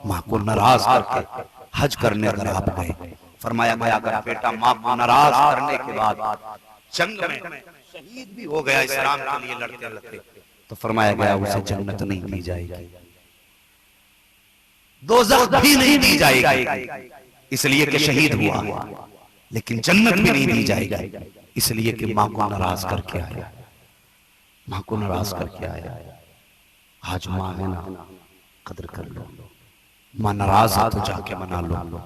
माँ को नाराज करके हज करने अगर आप गए, फरमाया गया अगर बेटा माँ को नाराज करने के बाद जंग में शहीद भी हो गया इस्लाम के लिए लड़ते लड़ते, तो फरमाया गया उसे जन्नत नहीं दी जाएगी, दोज़ख भी नहीं दी जाएगी इसलिए कि शहीद हुआ, लेकिन जन्नत भी नहीं दी जाएगी इसलिए कि माँ को नाराज करके आया, माँ को नाराज करके आया। आज माँ है ना, कदर कर लो। माँ नाराज है तो जाके मना लो,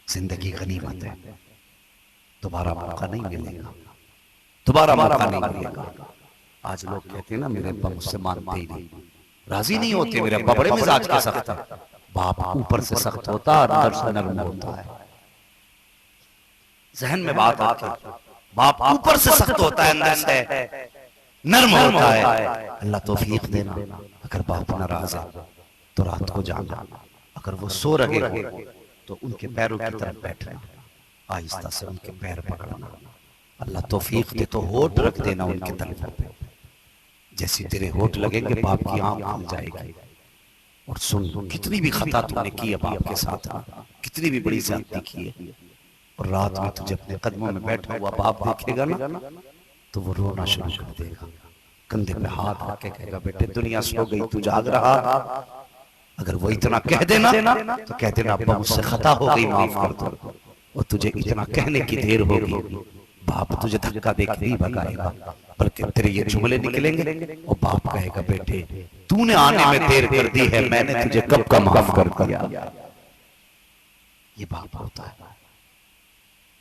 जिंदगी गनीमत है, दोबारा मौका नहीं मिलेगा, दोबारा मौका नहीं मिलेगा। आज लोग कहते हैं ना मेरे अब्बा मुझसे मानते ही नहीं, राजी नहीं होते, मेरे अब्बा बड़े मिजाज के सख्त है। बाप ऊपर से सख्त होता है, अंदर से नरम होता है। जहन में बात आती है, बाप ऊपर से सख्त होता है, अंदर से नरम होता है। अल्लाह तौफीक देना। अगर बाप नाराज है तो रात को जाना, अगर वो सो रहे हो तो उनके पैरों की तरफ बैठना, आहिस्ता से उनके पैर पकड़ना। अल्लाह तौफीक दे तो होठ रख देना उनके तलवों पे, जैसे तेरे होठ लगेंगे बाप की आंख खुल जाएगी। और सुन, कितनी भी खता तुमने की है बाप के साथ, कितनी भी बड़ी ज्यादती की है, और रात में तुझे अपने कदमों में बैठा हुआ बाप देखेगा ना तो वो रोना शुरू कर देगा, कंधे पे हाथ रख के कहेगा बेटे दुनिया सो गई तू जाग रहा। अगर वो इतना कह देना तो कह देना अब्बा मुझसे खता हो गई, माफ कर दो। और तुझे इतना कहने की देर होगी, बाप तुझे धक्का देके नहीं भगाएगा, बल्कि तेरे ये जुमले निकलेंगे और बाप कहेगा बेटे तूने आने में देर कर दी है, मैंने तुझे कब का माफ कर दिया। ये बाप होता है।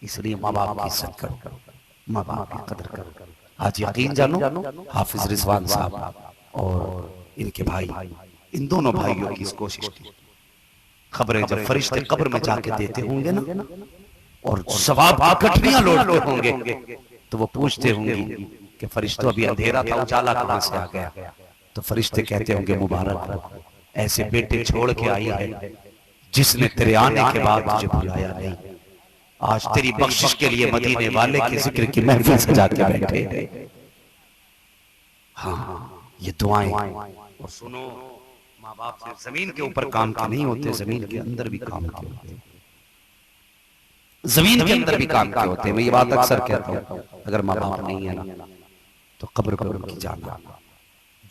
इसलिए माँ बाप की इज्जत करो, माँ बाप की कदर करो। आज यकीन जानो, हाफिज रिजवान साहब और इनके भाई, इन दोनों भाइयों की इस कोशिश की खबरें जब फरिश्ते कब्र में जाके देते होंगे ना और सवाब कटरियां लौटते होंगे, तो वो पूछते होंगे कि फरिश्तों अभी अंधेरा था उजाला कहां से आ गया। तो फरिश्ते कहते होंगे मुबारक हो, ऐसे बेटे छोड़ के आई है जिसने तेरे आने के बाद तुझे बुलाया नहीं। आज तेरी बख्शिश के लिए मदीने वाले के जिक्र की महफिल सजा के बैठे। हाँ, ये दुआएं। और सुनो, माँ बाप सिर्फ जमीन के ऊपर काम के नहीं होते, जमीन के अंदर भी काम के होते हैं, जमीन के अंदर भी काम के होते हैं। मैं ये बात अक्सर कहता हूँ, अगर माँ बाप नहीं है ना तो कब्र पर उनकी जाना,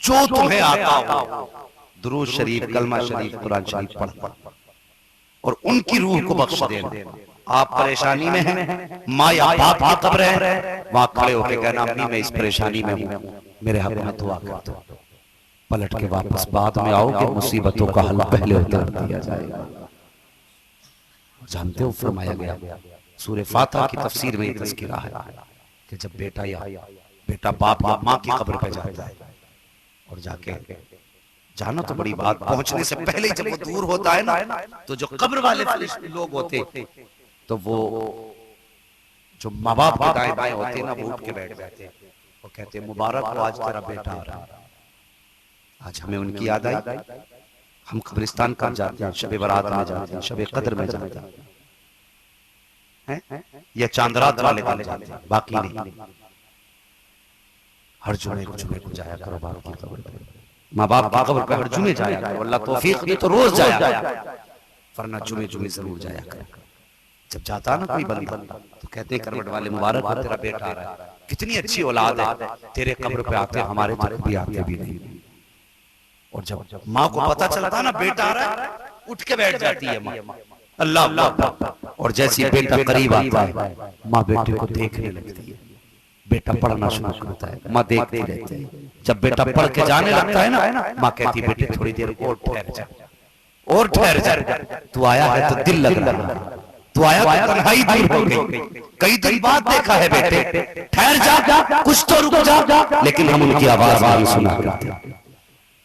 जो तुम्हें आता हो दुरूद शरीफ, कलमा शरीफ, कुरान शरीफ पढ़ और उनकी रूह को बख्श देना। आप परेशानी में हैं, माँ या बाप की कब्र है, वहां खड़े होकर कहना अम्मी मैं इस परेशानी में हूँ, मेरे हक में दुआ कर दो। पलट के वापस बाद में आओगे, मुसीबतों का हल पहले उतार दिया जाएगा। जानते हो फरमाया गया सूरह फातिहा की तफसीर में ये तज़किरा है कि जब बेटा बाप या माँ की कब्र पे जाता है और जाके जाना तो बड़ी बात, पहुंचने से पहले जब वो दूर होता है ना तो जो कब्र वाले लोग होते तो वो जो माँ बाप के दाएं बाएं होते ना वो उठ के बैठ जाते और कहते मुबारक हो आज तेरा बेटा आ रहा है। आज हमें उनकी याद आई, हम कब्रिस्तान कब जाते हैं, शब बारात में जाते हैं, शब कद्र में जाते हैं, या चांद रात वाले दिन जाते हैं, बाकी नहीं। हर जुमे को जाया करो बाप की कब्र पे, माँ बाप की कब्र पे हर जुमे जाया करो। अल्लाह तौफीक दे तो रोज जाया, वरना जुमे जरूर जाया करो। जब जाता ना कोई बंदा तो कहते करवट वाले मुबारक हो तेरा बेटा आ रहा है, कितनी अच्छी औलाद है, तेरे कब्र पे आते हमारे तो कभी आते भी नहीं। और जब माँ को पता चलता ना बेटा आ रहा है, उठ के बैठ जाती है माँ, अल्लाह अल्लाह। और जैसे बेटा करीब आता है माँ बेटे को देखने लगती है, बेटा पढ़ना शुरू करता है, माँ देखती रहती है। जब बेटा पढ़ के जाने लगता है ना, माँ कहती है बेटे थोड़ी देर और ठहर जा, और ठहर जा, तू आया है तो दिल लग रहा है, तू आया तो तन्हाई दूर हो गई, कई दिन बाद देखा है बेटे, ठहर जा, कुछ तो रुक जा। लेकिन हम उनकी आवाज नहीं सुना करते,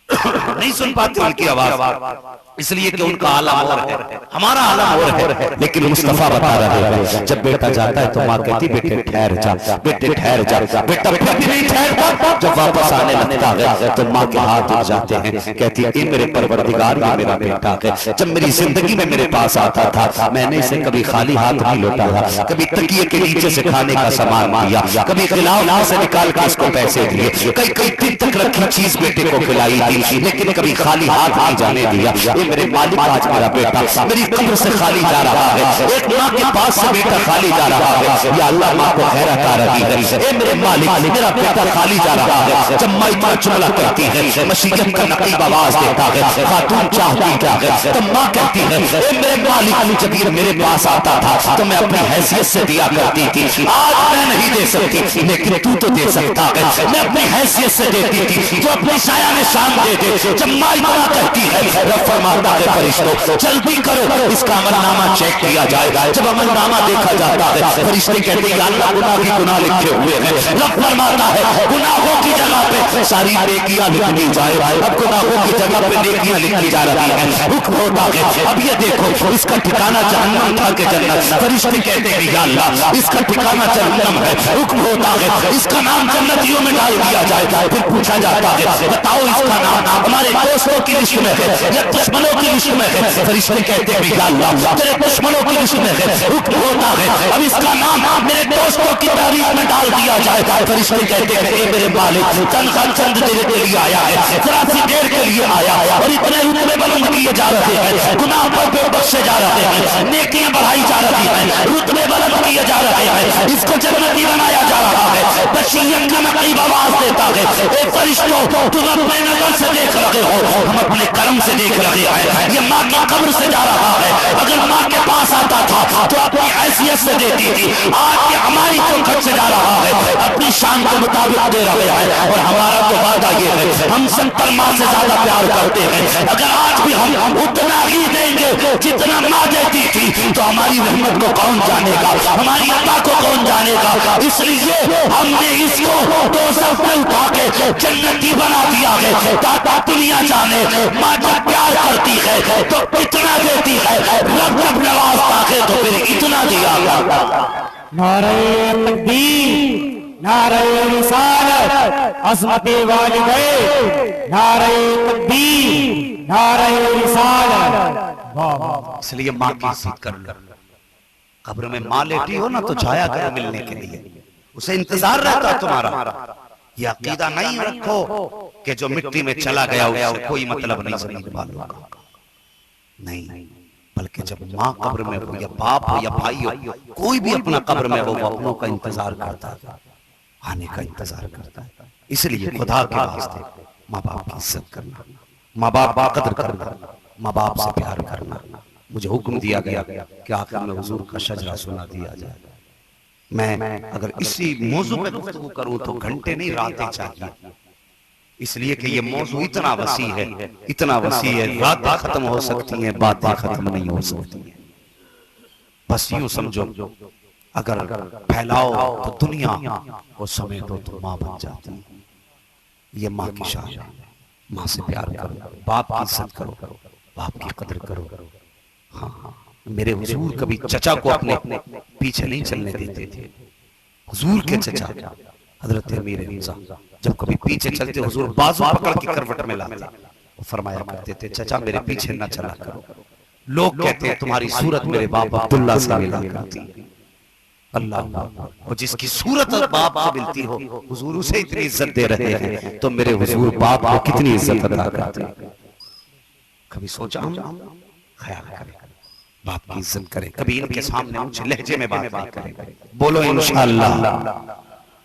नहीं सुन पाते उनकी आवाज, इसलिए कि उनका आलम और है, हमारा आलम और है। लेकिन मुस्तफा बता रहे हैं जब बेटा जाता है तो माँ कहती बेटे ठहर जा, बेटे ठहर जा, बेटा नहीं ठहरता। जब वापस आने लगता है तो माँ के हाथ उठ जाते हैं, कहती है मेरे परवरदिगार ये मेरा बेटा है, जब मेरी जिंदगी में मेरे पास आता था मैंने इसे कभी खाली हाथ नहीं लौटा था, कभी तकिए के नीचे से खाने का सामान दिया, कभी खिलाओ से निकाल के इसको पैसे दिए, कई दिन तक रखी चीज बेटे को खिलाई थी, लेकिन कभी खाली हाथ नहीं जाने दिया। मेरे मालिक आज मेरा बेटा मेरी कब्र से खाली जा रहा है, एक माँ के पास से बेटा खाली जा रहा है, या अल्लाह माँ को खैरत आ रही है, ए मेरे मालिक मेरा बेटा खाली जा रहा है। जब माँ इतना जुमला करती है, मशीयत का नकीब आवाज देता है, खातून चाहती क्या है, तब माँ कहती है ए मेरे मालिक जब ये मेरे पास आता था तो मैं अपनी हैसियत से दिया करती थी, आज मैं नहीं दे सकती, लेकिन तू तो दे सकता है, मैं अपनी हैसियत से देती थी, तो अपनी साया में शान दे दे। जब माँ इतना कहती है, रब फरमाता है फरिश्तों जल्दी करो इसका अमलनामा चेक किया जाएगा। जब अमलनामा देखा जाता है, फरिश्ते कहते हैं अल्लाह गुनाह की गुनाह लिखे हुए हैं। रब फरमाता है गुनाहों की जगह पे सारी नेकियां लिखी जाए, अब गुनाहों की जगह पे नेकियां लिखी जा रही है। हुक्म होता है अब ये देखो इसका ठिकाना जहन्नम था कि जन्नत। फरिश्ते कहते हैं या अल्लाह इसका ठिकाना जहन्नम है। हुक्म होता है इसका नाम जन्नतियों में डाल दिया जाएगा। फिर पूछा जाता है बताओ इसका नाम हमारे दोस्तों की लिस्ट में है या दुश्मनों की लिस्ट में है। फरिश्ते कहते हैं या अल्लाह तेरे दुश्मनों की लिस्ट में है। हुक्म होता है अब इसका नाम मेरे दोस्तों की तारीख में डाल दिया जाएगा। फरिश्ते कहते हैं मेरे मालिक चंद देर के लिए आया है, जरा सी देर के लिए आया और इतने रुतबे बुलंद किए जा रहे हैं, गुनाह पर बख्शे जा रहे हैं, नेकियां बढ़ाई जा रही हैं, रुतबे बुलंद किए जा रहे हैं, इसको जन्नती बनाया जा रहा है। बशीयत का नकीब आवाज देता है ए फरिश्तों तुम अपने नजर से देख रहे हो, हम अपने कर्म से देख रहे हैं। ये माँ की कब्र से जा रहा है, अगर माँ के पास आता था तो अपनी हैसियत से देती थी, आज ये हमारी चौखट से जा रहा है, अपनी शान के मुताबिक दे रहे हैं। और हमारा तो वादा ये है हम 70 माँ से ज्यादा प्यार करते हैं, अगर आज भी हम उतना ही देंगे जितना माँ देती थी तो हमारी रहमत को कौन जानेगा, हमारी अता को कौन जानेगा। इसलिए हमने इसको दोज़ख में उठा के जन्नती बना दिया है ताकि दुनिया जाने माँ जब प्यार करती है तो कितना देती है, रब जब नवाजता है तो फिर इतना दिया गया। नारे तकबीर, नारे रिसालत, अज़मते वालिदैन, नारे तकबीर, नारे रिसालत। इसलिए माँ की इज्जत कर लो। कब्र में माँ लेटी हो ना तो जाया करो मिलने के लिए, उसे इंतजार रहता तुम्हारा। ये अकीदा नहीं रखो कि जो मिट्टी में चला गया उससे कोई मतलब नहीं समझ वालों का, नहीं, बल्कि जब माँ कब्र में हो या बाप हो या भाई हो, कोई भी अपना कब्र में हो वो अपनों का इंतजार करता है, आने का इंतजार करता है। इसलिए खुदा के वास्ते माँ बाप की इज्जत करना, माँ बाप का कदर करना, माँ बाप से प्यार करना। मुझे हुक्म दिया गया कि आखिर में हुजूर का शजरा सुना दिया जाए। मैं अगर इसी मौजू पे गुफ्तगू करूं तो घंटे नहीं रातें चाहिए, इसलिए कि ये मौजू इतना वसी है, इतना वसी है, रातें खत्म हो सकती हैं, बातें खत्म नहीं हो सकती हैं। बस यूं समझो अगर फैलाओ तो दुनिया को समेटो तो माँ बन जाती है। ये माँ की शान है। माँ से प्यार करो, बाप की इज्जत करो, बाप की कदर करो। हाँ, मेरे हुजूर कभी चचा को अपने पीछे नहीं चलने देते थे। हुजूर के चचा हजरत अमीर हमजा जब कभी पीछे चलते हुजूर बाजू पकड़ के करवट में लाते, वो फरमाया करते थे चचा मेरे पीछे न चला करो, लोग कहते हैं तुम्हारी सूरत मेरे बाप अब्दुल्ला से मिला करती है। अल्लाह, और जिसकी सूरत बाप से मिलती हो हुजूर उसे इतनी इज्जत दे रहे हैं तो मेरे हुजूर बाप को कितनी इज्जत अदा करते हैं। कभी सोचा हम ख्याल करें, बाप की इज्जत करें, कभी इनके सामने ऊंचे लहजे में बात नहीं करें। बोलो इंशाअल्लाह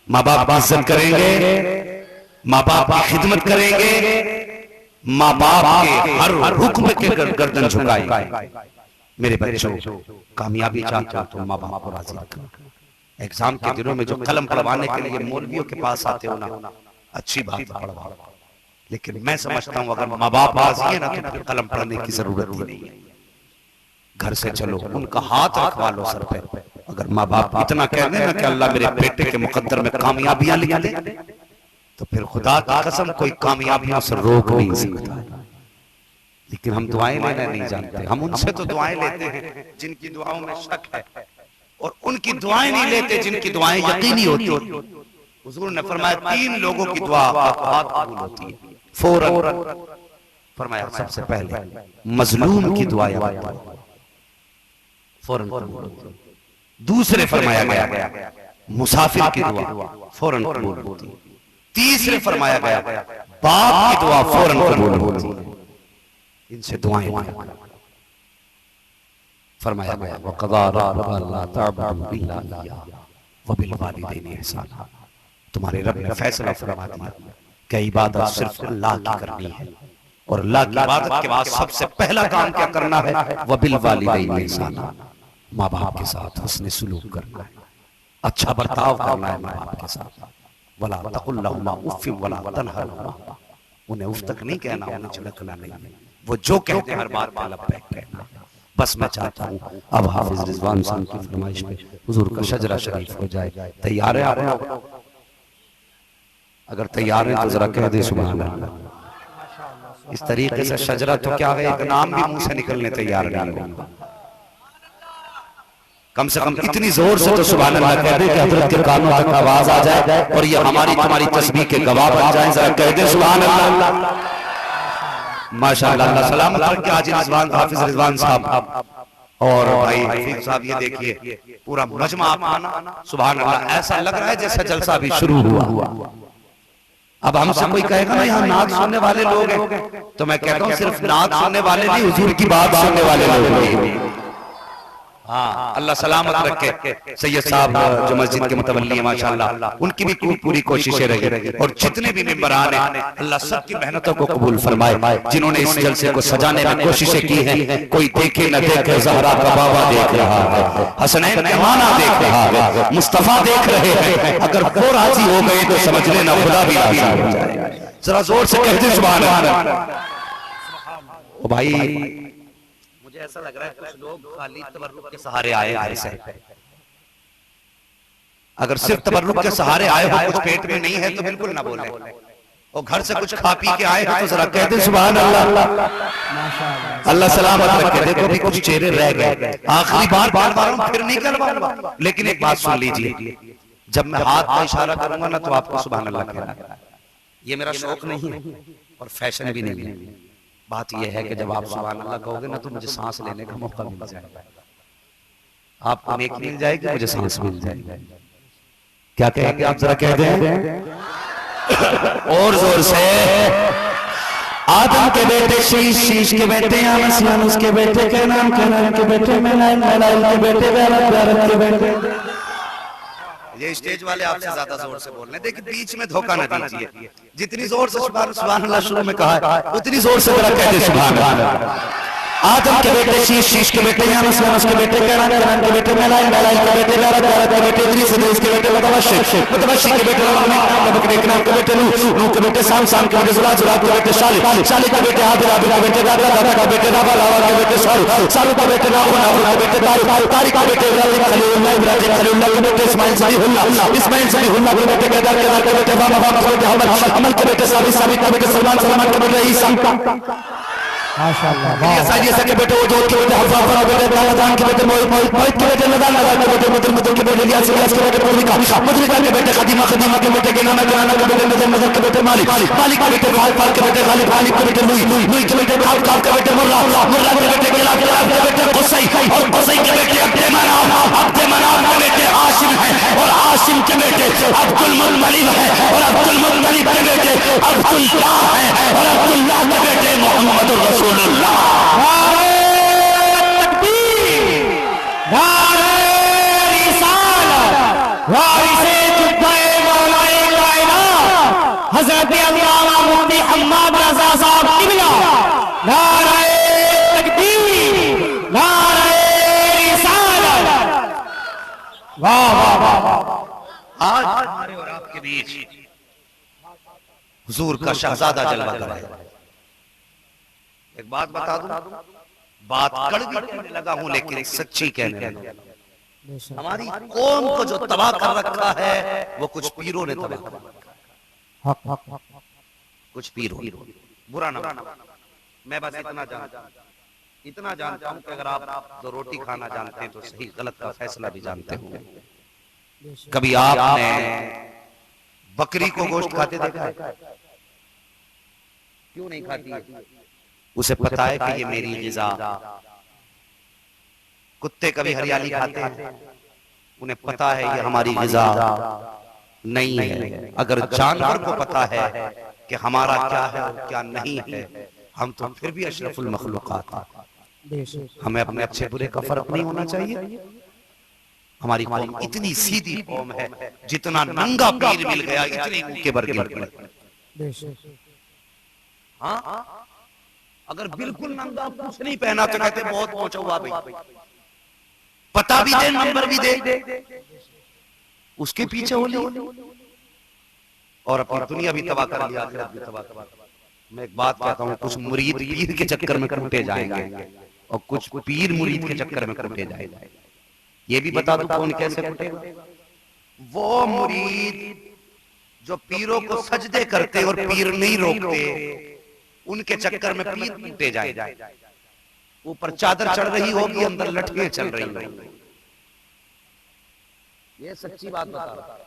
माँ बाप की इज्जत करेंगे, माँ बाप की खिदमत करेंगे, माँ बाप के हर हुक्म के गर्दन झुकाएंगे। मेरे बच्चों कामयाबी चाहते हो तो माँ बाप को राजी रखो। एग्जाम के दिनों में जो कलम पढ़वाने के लिए मौलवियों के पास आते हो ना, अच्छी बात है पढ़वाओ, लेकिन मैं समझता हूँ अगर माँ बाप राजी है ना तो फिर कलम पढ़ने की जरूरत ही नहीं है। घर से चलो उनका हाथ रखवा लो सर पे। अगर माँ बाप इतना कह देना कि अल्लाह मेरे बेटे के मुकद्दर में कामयाबियां लिख दे तो फिर खुदा की कसम कोई कामयाबियों से रोक नहीं सकता। लेकिन हम दुआएं लेना नहीं जानते, हम उनसे तो दुआएं लेते हैं जिनकी दुआओं में शक है, और उनकी दुआएं नहीं लेते जिनकी दुआएं यकीनी होती है। हुजूर ने फरमाया 3 लोगों की दुआ कबूल होती है फौरन। फरमाया सबसे पहले मजलूम की दुआ फौरन कबूल होती है। दूसरे फरमाया गया मुसाफिर की दुआ फौरन कबूल होती है। तीसरे फरमाया गया बाप की दुआ फौरन कबूल होती है। इनसे दुआएं मांगो। फरमाया गया वक़ज़ा रब्बुका अल्ला तअबुदू इल्ला इय्याहु व बिल वालिदैनि इहसाना। तुम्हारे रब ने फैसला फरमा दिया कि इबादत सिर्फ अल्लाह की करनी है और अल्लाह की इबादत के बाद सबसे पहला काम क्या करना है? व बिल वालिदैनि इहसाना, माँ बाप के साथ हुस्न सुलूक करना है, अच्छा बर्ताव करना है माँ बाप के साथ। वला तकुल लहुमा उफ़्फ़िन वला तनहरहुमा, उन्हें उफ तक नहीं कहना, उन्हें झिड़कना नहीं है, वो जो कहते हैं हर बात पे लब्बैक कहना। बस मैं चाहता हूँ अब हाफिज रिजवान साहब की फरमाइश पे हुजूर का शजरा शरीफ हो जाए। तैयार है आप लोग? अगर तैयार हैं तो जरा कह दे सुभान अल्लाह। इस तरीके से शजरा तो क्या है, एक नाम भी मुंह से निकलने तैयार नहीं होगा। कम से कम इतनी जोर से तो सुभान अल्लाह कह दे कि हजरत के कानों तक आवाज आ जाए और ये हमारी तुम्हारी तस्बीह के गवाह बन जाए। जरा कह दे सुभान अल्लाह। माशाअल्लाह, अल्लाह सलामत रखे आज रिजवान हाफिज रिजवान साहब और भाई हफीज साहब। ये देखिए पूरा मजमा आप आना, सुभान अल्लाह। ऐसा लग रहा है जैसे जलसा भी शुरू हुआ। अब हमसे कोई कहेगा ना यहाँ नात सुनने वाले लोग हैं, तो मैं कहता हूँ सिर्फ नात सुनने वाले नहीं, हुजूर की बात सुनने वाले लोग हैं। हाँ, अल्लाह सलामत रखे। सैयद साहब जो मस्जिद के मुतवल्ली हैं माशाअल्लाह, उनकी भी पूरी कोशिशें रही और जितने भी मेंबरान हैं अल्लाह सबकी मेहनतों को कबूल फरमाए। जिन्होंने इस जलसे को सजाने में कोशिशें की हैं, कोई देखे न देखे ज़हरा का बाबा देख रहा है, हसनैन का माना देख रहा है, मुस्तफा देख रहे हैं। अगर वो राजी हो गए तो समझ लेना खुदा भी राजी हो जाएगा। जरा जोर से कहते सुभान अल्लाह। ओ भाई ऐसा लग रहा है कुछ लोग खाली तबर्रुक के सहारे आए हैं। अगर सिर्फ तबर्रुक के सहारे आए हो, कुछ पेट में नहीं है तो बिल्कुल ना बोले, और घर से कुछ खा पी के आए हो तो जरा कहते सुभान अल्लाह। अल्लाह सलामत रखे। देखो भी कुछ चेहरे रह गए। आखिरी बार फिर नहीं करवाऊंगा, लेकिन एक बात सुन लीजिए, जब मैं हाथ का इशारा करूंगा ना तो आपको सुभान अल्लाह कहना। ये मेरा शौक नहीं है और फैशन भी नहीं है। बात यह है कि जब आप सुभान अल्लाह कहोगे ना तो मुझे सांस लेने का मौका मिल जाएगा, आपको नेक मिल जाएगी, मुझे सांस मिल जाएगी। क्या कहेंगे आप? जरा कह दें और जोर से। आदम के बेटे शीश, शीश के बेटे यानस, यानस के बेटे कैनान, कैनान के बेटे मेनान, मेनान के बेटे बेरत, बेरत के बेटे। ये स्टेज वाले आपसे ज्यादा जोर से बोल रहे हैं, देखिए बीच में धोखा न दीजिए। जितनी जोर से सुभान अल्लाह शुरू में कहा है उतनी जोर से जरा कह दे सुभान अल्लाह। आदम के बेटे शीश, शीश के बेटे यानस, यानस के बेटे कैनान, कैनान के बेटे मेनान, मेनान के बेटे बेरत, बेरत के बेटे इद्रीस, इद्रीस के बेटे मुतवश्शिर, मुतवश्शिर के बेटे नबक, नेकनाम के बेटे नूह, नूह के बेटे साम, साम के बेटे जुराद, जुराद के बेटे शालिह, शालिह के बेटे हाबिल, हाबिल के बेटे दादा, दादा के बेटे नाबा, नाबा के बेटे सारू, सारू के बेटे नाहूर, नाहूर के बेटे तारिक, तारिक के बेटे इब्राहिम खलीलुल्लाह, इब्राहिम खलीलुल्लाह के बेटे इस्माइल सलीहुल्लाह, इस्माइल सलीहुल्लाह के बेटे केदार, केदार के बेटे बाबा, बाबा के बेटे हमल, हमल के बेटे साबित, साबित के बेटे सलमान, सलमान के बेटे ईसा माशाअल्लाह। ये के बेटे वो जोत के बेटे हफसा, हफसा के बेटे दादान के बेटे मोहित, मोहित, मोहित के बेटे नदान, नदान के बेटे मुदर, मुदर के बेटे इलियास, इलियास के बेटे मुदरिका, मुदरिका के बेटे खदीमा, खदीमा के बेटे गिनाना, गिनाना के बेटे नजर, नजर के बेटे मालिक, मालिक के बेटे फाल, फाल के बेटे गालिब, गालिब के बेटे लुई, लुई के बेटे खाब, खाब के बेटे मुर्रा, मुर्रा के बेटे गिलाब, गिलाब के बेटे कुसै, और कुसै के बेटे अब्दे मनाफ, अब्दे मनाफ के बेटे हाशिम है, और हाशिम के बेटे अब्दुल मुत्तलिब है, और अब्दुल मुत्तलिब के बेटे अब्दुल्लाह है, और अब्दुल्लाह के बेटे मोहम्मद रसूलुल्लाह। नारे तकबीर, नारे रिसालत, वारिसे जुद्दे मौलाए कायनात हजरत अल्लामा मुफ्ती हम्माद रज़ा साहब क़िबला। नारे तकबीर, नारे रिसालत। वाह वाह वाह। आज हमारे और आपके बीच हुजूर का शहजादा जलवा कर रहा है। एक बात बता दूं, बात कड़वी कहने लगा हूं लेकिन सच्ची कहने लगा। हमारी कौम को जो तबाह कर रखा है वो कुछ पीरों ने तबाह कर रखा है। कुछ पीरों, बुरा ना, मैं बस इतना जानता हूं कि अगर आप दो रोटी खाना जानते हैं तो सही गलत का फैसला भी जानते होंगे। कभी आपने बकरी को गोश्त खाते देखा है? क्यों नहीं खाती है? उसे पता है कि ये मेरी ग़िज़ा। कुत्ते कभी हरियाली खाते हैं? उन्हें पता है ये हमारी ग़िज़ा नहीं है। अगर जानवर को पता है कि हमारा क्या है और क्या नहीं है हम तो फिर भी अशरफुल मखलूकात हैं। बेशक हमें अपने अच्छे बुरे का फर्क नहीं होना चाहिए। हमारी कौम इतनी सीधी कौम है, जितना नंगा पीर मिल गया इतनी के बरगिर पड़े। बेशक हाँ, अगर बिल्कुल नंगा कुछ नहीं पहना तो कहते बहुत पहुंचा हुआ भाई, पता भी दे नंबर भी दे, उसके पीछे हो लिया और अपनी दुनिया भी तबाह कर लिया, आखिरत भी तबाह कर लिया। मैं एक बात कहता हूँ, कुछ मुरीद पीर के चक्कर में कूटे जाएंगे और कुछ पीर मुरीद के चक्कर में कूटे जाएंगे। ये भी बता दूं कौन कैसे कूटेगा? वो मुरीद जो पीरों को सजदे करते और पीर नहीं रोकते, उनके चक्कर में पीर कूटे जाए। ऊपर चादर चढ़ रही होगी, अंदर लठियां चल रही होंगी। ये सच्ची बात बता रहा।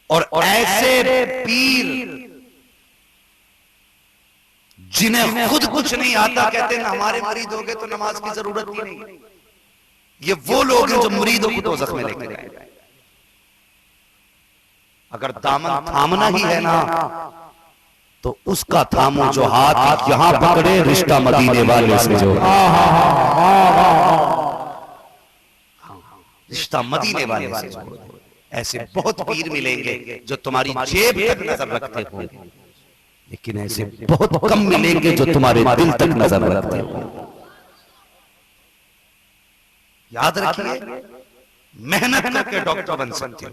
और ऐसे पीर जिन्हें खुद कुछ नहीं आता कहते हैं हमारे मुरीद हो गए तो नमाज की जरूरत ही नहीं। ये वो लोग हैं जो मुरीदों को दोज़ख में लेकर जाए। अगर दामन थामना ही है ना तो उसका थामो जो हाथ यहां पकड़े रिश्ता मदीने वाले से जो, रिश्ता मदीने वाले से जो। ऐसे बहुत पीर मिलेंगे जो तुम्हारी जेब तक नजर रखते हो, लेकिन ऐसे बहुत कम मिलेंगे जो तुम्हारे दिल तक नजर रखते हो। याद रखिए, मेहनत करके डॉक्टर बन सकते हो,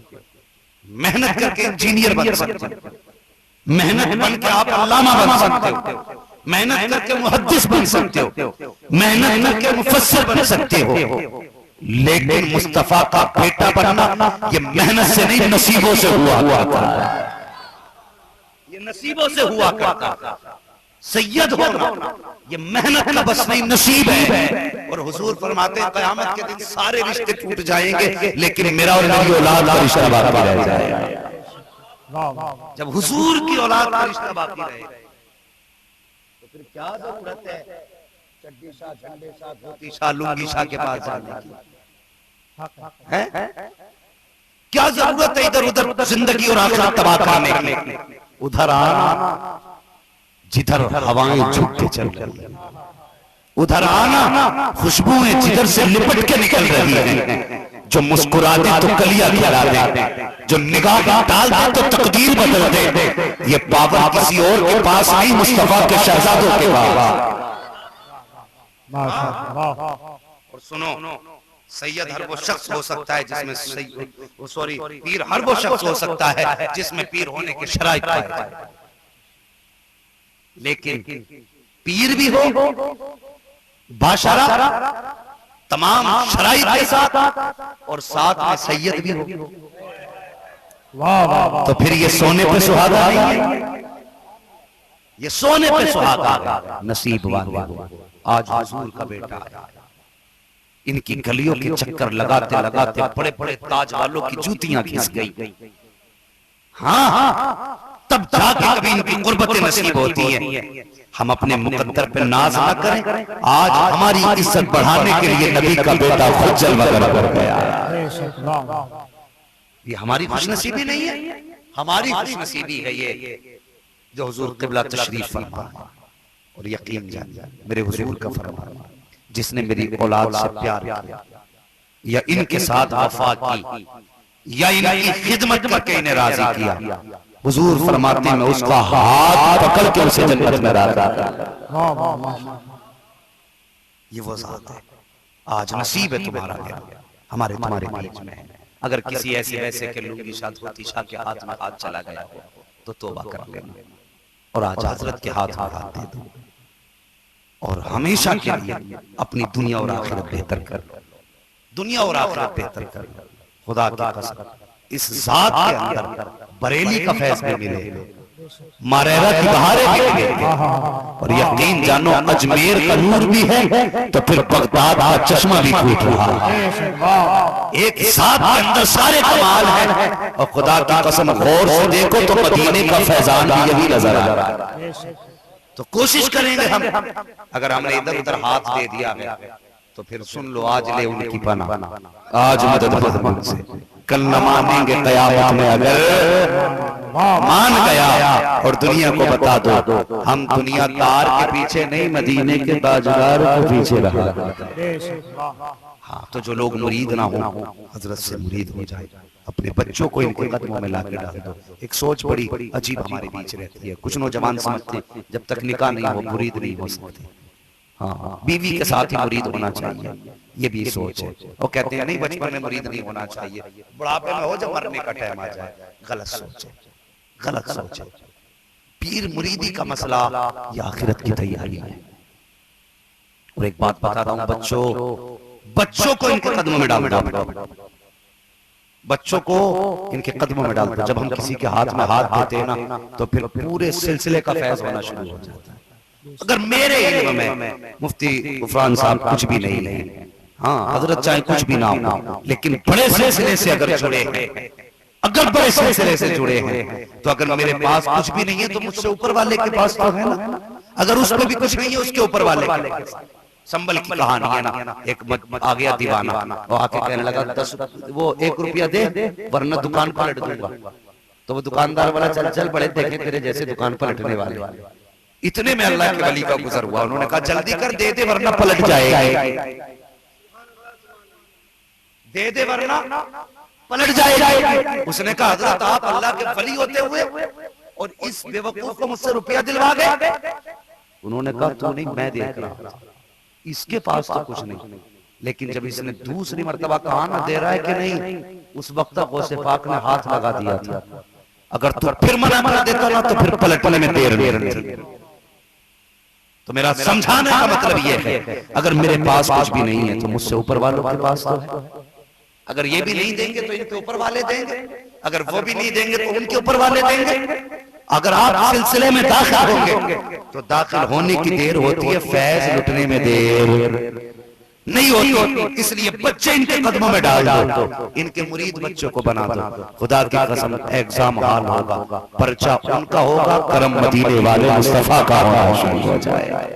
मेहनत करके इंजीनियर बन सकते हो, मेहनत बन के आप अल्लामा बन सकते हो, मेहनत करके मुहद्दिस बन सकते हो, मेहनत करके मुफस्सिर बन सकते हो, लेकिन मुस्तफा का बेटा बनना ये मेहनत से नहीं नसीबों से हुआ करता है। ये नसीबों से हुआ करता है। सैयद होना ये मेहनत का बस नहीं, नसीब है। और हुजूर फरमाते हैं क़यामत के दिन सारे रिश्ते टूट जाएंगे, लेकिन मेरा और मेरी औलाद का रिश्ता बाकी रह जाएगा। जब हुजूर की औलाद का रिश्ता बाकी रहे तो फिर क्या जरूरत है चड्डी शाह, झंडे शाह, धोती शाह, लुंगी शाह के पास जाने की? है? क्या जरूरत है इधर उधर जिंदगी और आखिरत तबाह करने की? उधर आना जिधर हवाएं झुक के चल रही है, उधर आना खुशबुएं जिधर से लिपट के निकल रही हैं। जो मुस्कुरा दे तो कलियां खिला दे, जो निगाह डाल दे तो तकदीर बदल दे। ये पावर किसी और के पास नहीं, मुस्तफा के शहजादों के पास। और सुनो, सैयद हर वो शख्स हो सकता है जिसमें पीर हर वो शख्स हो सकता है जिसमें पीर होने के शराइत पाए जाए, लेकिन पीर भी हो बाशरा तमाम शराइत के साथ और साथ में सैयद भी हो, तो फिर ये सोने पे सुहागा नहीं है, ये सोने पे सुहागा नसीब वाले हो। आज हुजूर का बेटा आया, इनकी गलियों के चक्कर लगाते लगाते बड़े बड़े ताज वालों की जूतियां घिस गई। हाँ, तब जाके कभी इनकी गुर्बत नसीब होती है। हम अपने मुकद्दर पे नाज ना करें। आज हमारी इज्जत बढ़ाने के लिए नबी का बेटा खुद जलवा कर गया। ये हमारी खुशनसीबी नहीं है, हमारी खुशनसीबी है ये जो हुजूर क़िबला तशरीफ फरमा। और यकीन जान मेरे हुजूर का फरमान, जिसने मेरी औलाद से प्यार किया या इनके साथ वफा की या इनकी खिदमत करके इन्हें राजी किया, हुजूर फरमाते हैं उसका हाथ पकड़ के उसे जन्नत में डाल देता। ये वो ज़ात है। आज नसीब है तुम्हारा मेरा, हमारे तुम्हारे बीच में है। अगर किसी ऐसे वैसे के लुंगी शाह धोती शाह के हाथ में हाथ चला गया हो तो तौबा कर लेना और आज हजरत के हाथ में हाथ दे दो और हमेशा के लिए अपनी दुनिया और आखिरत बेहतर कर, दुनिया और आखिरत बेहतर कर। खुदा की कसम इस जात के अंदर बरेली का फैज़ भी मिले, मारेरा की बहारें भी मिले, और यकीन जानो अजमेर का नूर भी है तो फिर बगदाद का चश्मा भी फूट रहा है। एक जात के अंदर सारे कमाल हैं और खुदा की कसम गौर से देखो तो मदीने का फैजान भी यही नजर आ रहा है। तो कोशिश करेंगे हम, अगर हमने इधर उधर हाथ दे दिया है तो फिर सुन लो, आज ले उनकी पनाह, आज मदद से कल न मानेंगे कयामत में अगर मान गया और दुनिया को बता दो हम दुनियादार के पीछे नहीं मदीने के ताजदार के पीछे रहा। हाँ, तो जो लोग मुरीद ना हो हजरत से मुरीद हो जाए, अपने बच्चों को इनके कदमों में लाके डाल दो। एक सोच बड़ी अजीब हमारे बीच रहती है, कुछ नौजवान समझते जब तक निकाह नहीं हो मुरीद नहीं हो सकते। हाँ, बीवी के साथ ही मुरीद होना चाहिए, ये भी सोच है। वो कहते हैं नहीं बचपन में मुरीद नहीं होना चाहिए, बुढ़ापे में हो जब मरने का टाइम आ जाए। गलत सोच है, गलत सोच है। पीर मुरीदी का मसला ये आखिरत की तैयारी है। और एक बात बताता हूँ, बच्चों को इनके कदमों में डाल दो, बच्चों को इनके कदमों में डाल दो। जब हम किसी के हाथ में हाथ देते हैं ना तो फिर पूरे सिलसिले का फैज होना शुरू हो जाता है। अगर मेरे इल्म में मुफ्ती गुफरान साहब कुछ भी नहीं है, हाँ हजरत चाहे कुछ भी ना हो, लेकिन बड़े सिलसिले से अगर जुड़े हैं, अगर बड़े सिलसिले से जुड़े हैं, तो अगर मेरे पास कुछ भी नहीं है तो मुझसे ऊपर वाले के पास तो है ना। अगर उसमें भी कुछ नहीं है उसके ऊपर वाले के पास। संबल की कहानी है ना, एक आ गया दीवाना, वो आके कहने लगा 10 वो 1 रुपया दे वरना दुकान पलट दूंगा। तो वो दुकानदार वाला चल चल बड़े देखे तेरे जैसे दुकान पलटने वाले। इतने में अल्लाह के वली का गुजर हुआ, उन्होंने कहा जल्दी कर दे दे वरना पलट जाएगा, दे दे वरना पलट जाएगा। उसने कहा हजरत आप अल्लाह के वली होते हुए और इस बेवकूफ को मुझसे रुपया दिलवा गए। उन्होंने कहा तू नहीं मैं देख रहा, इसके पास तो कुछ नहीं, लेकिन जब इसने दूसरी मर्तबा कहा ना दे रहा है कि नहीं, उस वक्त गौसे पाक ने हाथ लगा दिया था। अगर तू फिर मना देता ना तो फिर पलटने में देर नहीं थी। तो मेरा समझाने का मतलब यह है, अगर मेरे पास कुछ भी नहीं है तो मुझसे ऊपर वालों के पास तो है। अगर ये भी नहीं देंगे तो इनके ऊपर वाले देंगे, अगर वो भी नहीं देंगे तो उनके ऊपर वाले देंगे। अगर आप सिलसिले में दाखिल होंगे तो दाखिल होने की देर होती है, फैज लुटने में देर नहीं होती। इसलिए बच्चे इनके कदमों में डाल दो, इनके मुरीद बच्चों को बना दो। खुदा की कसम एग्जाम हाल होगा, पर्चा उनका होगा, करम मदीने वाले मुस्तफा का होना शुरू हो जाएगा।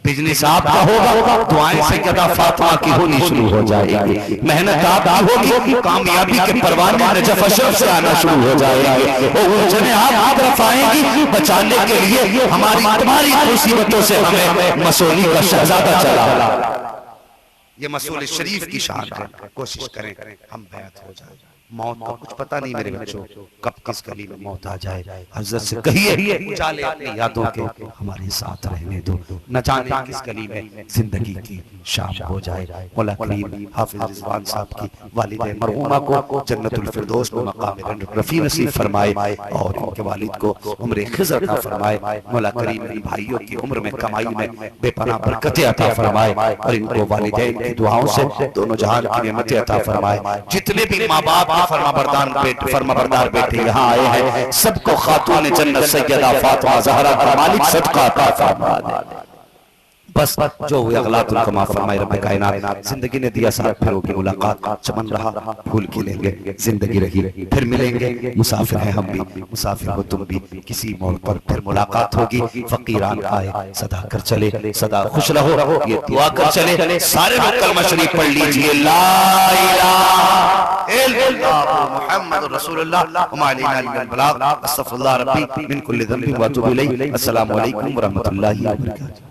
बिजनेस आपका होगा, दुआएं सैयदा फातिमा की होनी शुरू हो जाएगी। मेहनत आपकी होगी, कामयाबी के परवाने नजफ अशरफ से आना शुरू हो जाएंगे। वो जने आप तरफ आएंगी बचाने के लिए हमारी तुम्हारी मुसीबतों से हमें मसूली का शहजादा चला। ये मसूल शरीफ की शान है, कोशिश करें हम बैत हो जाए। मौत का कुछ पता नहीं मेरे बच्चों, कब किस गली में मौत आ जाए। हजरत से कहिए उजाले अपनी यादों के हमारे साथ रहने दो, न जाने किस गली में जिंदगी की शाम हो जाए। मौला करीम हाफिज रिजवान साहब की वालिदा मरहूमा को जन्नतुल फिरदौस में मकाम रफी नसीब फरमाए और उनके वालिद को उम्र खिज़र अता फरमाए। मौला करीम इन भाइयों की उम्र में कमाई में बेपनाह बरकतें अता फरमाए और इनको वालिदैन की दुआओं से दोनों जहान की नेमतें अता फरमाए। जितने भी माँ बाप फरमाबरदार बेटे यहाँ आए हैं, सबको खातून जन्नत सैयदा फातिमा ज़हरा का मालिक सदका अता फरमा दे। बस जो हुए अगला तुमको माफ फरमाए रब्बे कायनात। जिंदगी ने दिया साथ फिर होगी मुलाकात, चमन रहा फूल खिलेंगे, जिंदगी रही फिर मिलेंगे। मुसाफिर है हम भी, मुसाफिर हो तुम भी, किसी मोड़ पर फिर मुलाकात होगी। फकीरान आए सदा कर चले, सदा खुश रहो ये दुआ कर चले। सारे लोग कलमा शरीफ पढ़ लीजिए, ला इलाहा इल्लल्लाह मुहम्मदुर रसूलुल्लाह व मा अलैना इल्लल बलाग। अस्तगफिरुल्लाह रब्बी मिन कुल्लि ज़ंबिन व अतूबु इलैहि। अस्सलामु अलैकुम व रहमतुल्लाहि व बरकातुहू।